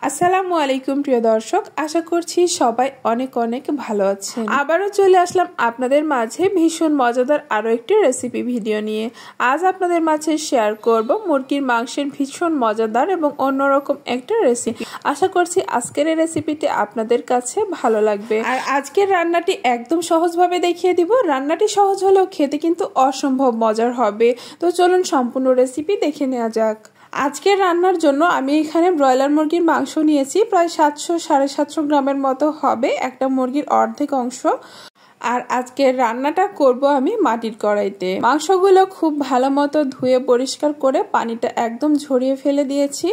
আসসালামু আলাইকুম প্রিয় দর্শক, আশা করছি সবাই অনেক অনেক ভালো আছেন। আবারও চলে আসলাম আপনাদের মাঝে ভীষণ মজাদার আরো একটি রেসিপি ভিডিও নিয়ে। আজ আপনাদের মাঝে শেয়ার করব মুরগির মাংসের ভীষণ মজাদার এবং অন্যরকম একটা রেসিপি। আশা করছি আজকের এই রেসিপিটি আপনাদের কাছে ভালো লাগবে। আর আজকের রান্নাটি একদম সহজভাবে দেখিয়ে দিব। রান্নাটি সহজ হলেও খেতে কিন্তু অসম্ভব মজার হবে। তো চলুন সম্পূর্ণ রেসিপি দেখে নেওয়া যাক। আজকের রান্নার জন্য আমি এখানে ব্রয়লার মুরগির মাংস নিয়েছি, প্রায় 700-750 গ্রামের মতো হবে, একটা মুরগির অর্ধেক অংশ। আর আজকের রান্নাটা করব আমি মাটির কড়াইতে। মাংসগুলো খুব ভালো মতো ধুয়ে পরিষ্কার করে পানিটা একদম ঝরিয়ে ফেলে দিয়েছি।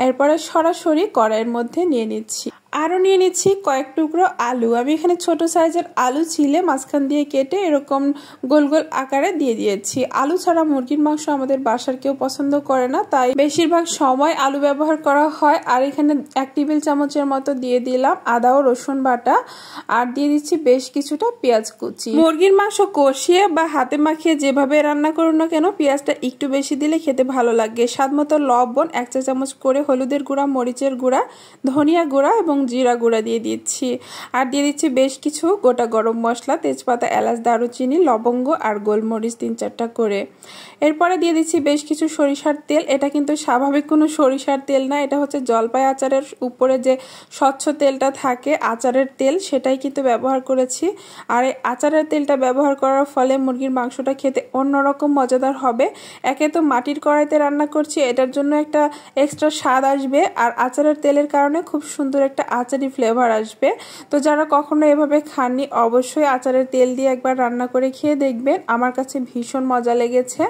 এরপরে সরাসরি কড়াইয়ের মধ্যে নিয়ে নিচ্ছি। আরও নিয়ে নিচ্ছি কয়েক টুকরো আলু। আমি এখানে ছোট সাইজের আলু ছিলে মাঝখান দিয়ে কেটে এরকম গোল গোল আকারে দিয়ে দিয়েছি। আলু ছাড়া মুরগির মাংস আমাদের বাসার কেউ পছন্দ করে না, তাই বেশিরভাগ সময় আলু ব্যবহার করা হয়। আর এখানে 1 টেবিল চামচের মতো দিয়ে দিলাম আদা ও রসুন বাটা, আর দিয়ে দিচ্ছি বেশ কিছুটা পেঁয়াজ কুচি। মুরগির মাংস কষিয়ে বা হাতে মাখিয়ে যেভাবে রান্না করুন না কেন, পেঁয়াজটা একটু বেশি দিলে খেতে ভালো লাগে। স্বাদ মতো লবণ, 1 চা চামচ করে হলুদের গুঁড়া, মরিচের গুঁড়া, ধনিয়া গুঁড়া এবং জিরা গুঁড়া দিয়ে দিচ্ছি। আর দিয়ে দিচ্ছি বেশ কিছু গোটা গরম মশলা, তেজপাতা, এলাচ, দারুচিনি, লবঙ্গ আর গোলমরিচ 3-4টা করে। এরপরে দিয়ে দিচ্ছি বেশ কিছু সরিষার তেল। এটা কিন্তু স্বাভাবিক কোনো সরিষার তেল না, এটা হচ্ছে জলপাই আচারের উপরে যে স্বচ্ছ তেলটা থাকে আচারের তেল, সেটাই কিন্তু ব্যবহার করেছি। আর এই আচারের তেলটা ব্যবহার করার ফলে মুরগির মাংসটা খেতে অন্যরকম মজাদার হবে। একে তো মাটির কড়াইতে রান্না করছি, এটার জন্য একটা এক্সট্রা স্বাদ আসবে, আর আচারের তেলের কারণে খুব সুন্দর একটা আচারি ফ্লেভার আসবে। তো যারা কখনো এভাবে খাননি, অবশ্যই আচারের তেল দিয়ে একবার রান্না করে খেয়ে দেখবেন। আমার কাছে ভীষণ মজা লেগেছে।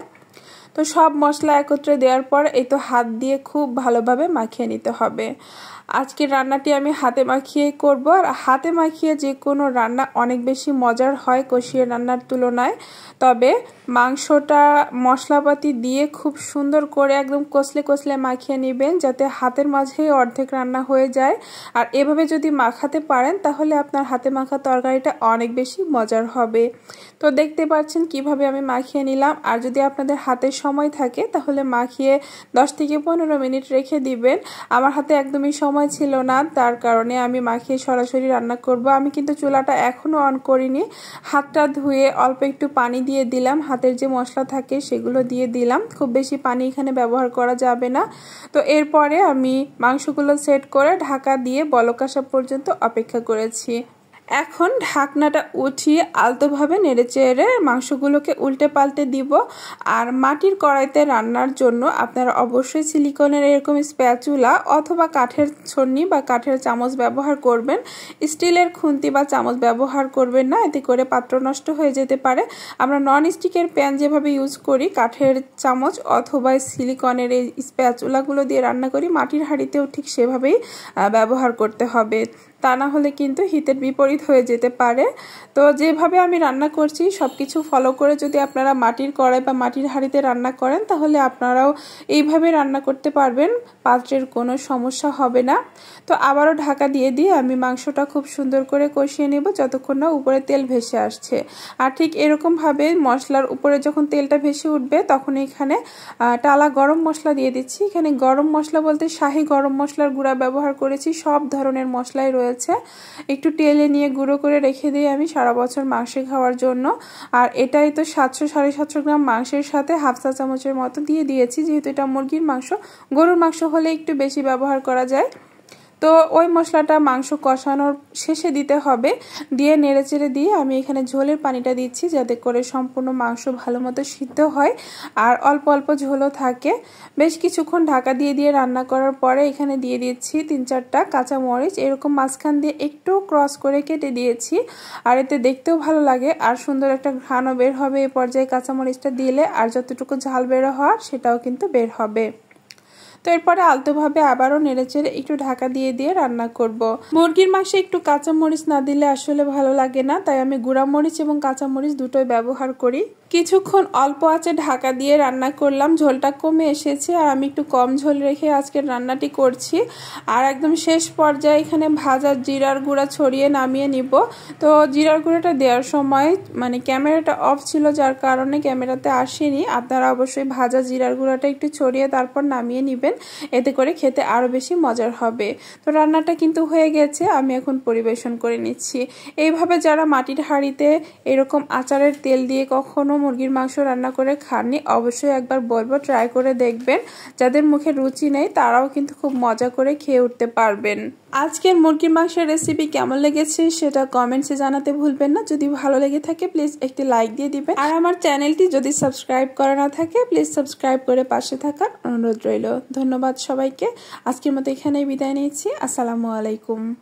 তো সব মশলা একত্রে দেওয়ার পর এই তো হাত দিয়ে খুব ভালোভাবে মাখিয়ে নিতে হবে। আজকের রান্নাটি আমি হাতে মাখিয়ে করব। আর হাতে মাখিয়ে যে কোনো রান্না অনেক বেশি মজার হয় কষিয়ে রান্নার তুলনায়। তবে মাংসটা মশলাপাতি দিয়ে খুব সুন্দর করে একদম কষলে কষলে মাখিয়ে নেবেন, যাতে হাতের মাঝেই অর্ধেক রান্না হয়ে যায়। আর এভাবে যদি মাখাতে পারেন তাহলে আপনার হাতে মাখা তরকারিটা অনেক বেশি মজার হবে। তো দেখতে পাচ্ছেন কিভাবে আমি মাখিয়ে নিলাম। আর যদি আপনাদের হাতে সময় থাকে তাহলে মাখিয়ে 10 থেকে 15 মিনিট রেখে দিবেন। আমার হাতে একদমই সময় ছিল না, তার কারণে আমি মাখিয়ে সরাসরি রান্না করব। আমি কিন্তু চুলাটা এখনো অন করিনি। হাতটা ধুয়ে অল্প একটু পানি দিয়ে দিলাম, হাতের যে মশলা থাকে সেগুলো দিয়ে দিলাম। খুব বেশি পানি এখানে ব্যবহার করা যাবে না। তো এরপরে আমি মাংসগুলো সেট করে ঢাকা দিয়ে বলক আসা পর্যন্ত অপেক্ষা করেছি। এখন ঢাকনাটা উঠিয়ে আলতোভাবে নেড়েচেড়ে মাংসগুলোকে উল্টে পাল্টে দিব। আর মাটির কড়াইতে রান্নার জন্য আপনারা অবশ্যই সিলিকনের এরকম স্প্যাচুলা অথবা কাঠের ছন্নি বা কাঠের চামচ ব্যবহার করবেন। স্টিলের খুন্তি বা চামচ ব্যবহার করবেন না, এতে করে পাত্র নষ্ট হয়ে যেতে পারে। আমরা নন স্টিকের প্যান যেভাবে ইউজ করি, কাঠের চামচ অথবা সিলিকনের এই স্প্যাচুলাগুলো দিয়ে রান্না করি, মাটির হাঁড়িতেও ঠিক সেভাবেই ব্যবহার করতে হবে। তা না হলে কিন্তু হিতের বিপরীত হয়ে যেতে পারে। তো যেভাবে আমি রান্না করছি সব কিছু ফলো করে যদি আপনারা মাটির কড়াই বা মাটির হাঁড়িতে রান্না করেন তাহলে আপনারাও এইভাবে রান্না করতে পারবেন, পাত্রের কোনো সমস্যা হবে না। তো আবারও ঢাকা দিয়ে দিয়ে আমি মাংসটা খুব সুন্দর করে কষিয়ে নেব যতক্ষণ না উপরে তেল ভেসে আসছে। আর ঠিক এরকমভাবে মশলার উপরে যখন তেলটা ভেসে উঠবে তখন এখানে টালা গরম মশলা দিয়ে দিচ্ছি। এখানে গরম মশলা বলতে শাহি গরম মশলার গুঁড়া ব্যবহার করেছি, সব ধরনের মশলাই রয়েছে। একটু তেলে নিয়ে গুঁড়ো করে রেখে দিই আমি সারা বছর মাংসে খাওয়ার জন্য। আর এটাই তো 700-750 গ্রাম মাংসের সাথে 1/2 চা চামচের মতো দিয়ে দিয়েছি, যেহেতু এটা মুরগির মাংস। গরুর মাংস হলে একটু বেশি ব্যবহার করা যায়। তো ওই মশলাটা মাংস কষানোর শেষে দিতে হবে। দিয়ে নেড়েচেড়ে দিয়ে আমি এখানে ঝোলের পানিটা দিচ্ছি, যাতে করে সম্পূর্ণ মাংস ভালো মতো সিদ্ধ হয় আর অল্প অল্প ঝোলও থাকে। বেশ কিছুক্ষণ ঢাকা দিয়ে দিয়ে রান্না করার পরে এখানে দিয়ে দিচ্ছি 3-4টা কাঁচামরিচ, এরকম মাঝখান দিয়ে একটু ক্রস করে কেটে দিয়েছি। আর এতে দেখতেও ভালো লাগে আর সুন্দর একটা ঘ্রাণও বের হবে এই পর্যায়ে কাঁচামরিচটা দিলে। আর যতটুকু ঝাল বের হওয়ার সেটাও কিন্তু বের হবে। তো এরপরে আলতোভাবে আবারও নেড়েচেড়ে একটু ঢাকা দিয়ে দিয়ে রান্না করব। মুরগির মাংসে একটু কাঁচামরিচ না দিলে আসলে ভালো লাগে না, তাই আমি গুঁড়ামরিচ এবং কাঁচামরিচ দুটোই ব্যবহার করি। কিছুক্ষণ অল্প আঁচে ঢাকা দিয়ে রান্না করলাম, ঝোলটা কমে এসেছে আর আমি একটু কম ঝোল রেখে আজকের রান্নাটি করছি। আর একদম শেষ পর্যায়ে এখানে ভাজা জিরার গুঁড়া ছড়িয়ে নামিয়ে নিব। তো জিরার গুঁড়াটা দেওয়ার সময় ক্যামেরাটা অফ ছিল, যার কারণে ক্যামেরাতে আসেনি। আপনারা অবশ্যই ভাজা জিরার গুঁড়াটা একটু ছড়িয়ে তারপর নামিয়ে নেবেন। এতে করে খেতে আরও বেশি মজার হবে। তো রান্নাটা কিন্তু হয়ে গেছে, আমি এখন পরিবেশন করে নিচ্ছি। এইভাবে যারা মাটির হাঁড়িতে এরকম আচারের তেল দিয়ে কখনো মুরগির মাংস রান্না করে খাননি, অবশ্যই একবার বলবো ট্রাই করে দেখবেন। যাদের মুখে রুচি নেই তারাও কিন্তু খুব মজা করে খেয়ে উঠতে পারবেন। আজকের মুরগির মাংসের রেসিপি কেমন লেগেছে সেটা কমেন্টসে জানাতে ভুলবেন না। যদি ভালো লেগে থাকে প্লিজ একটি লাইক দিয়ে দিবেন। আর আমার চ্যানেলটি যদি সাবস্ক্রাইব করা না থাকে প্লিজ সাবস্ক্রাইব করে পাশে থাকার অনুরোধ রইল। ধন্যবাদ সবাইকে। আজকের মতো এখানেই বিদায় নিচ্ছি। আসসালামু আলাইকুম।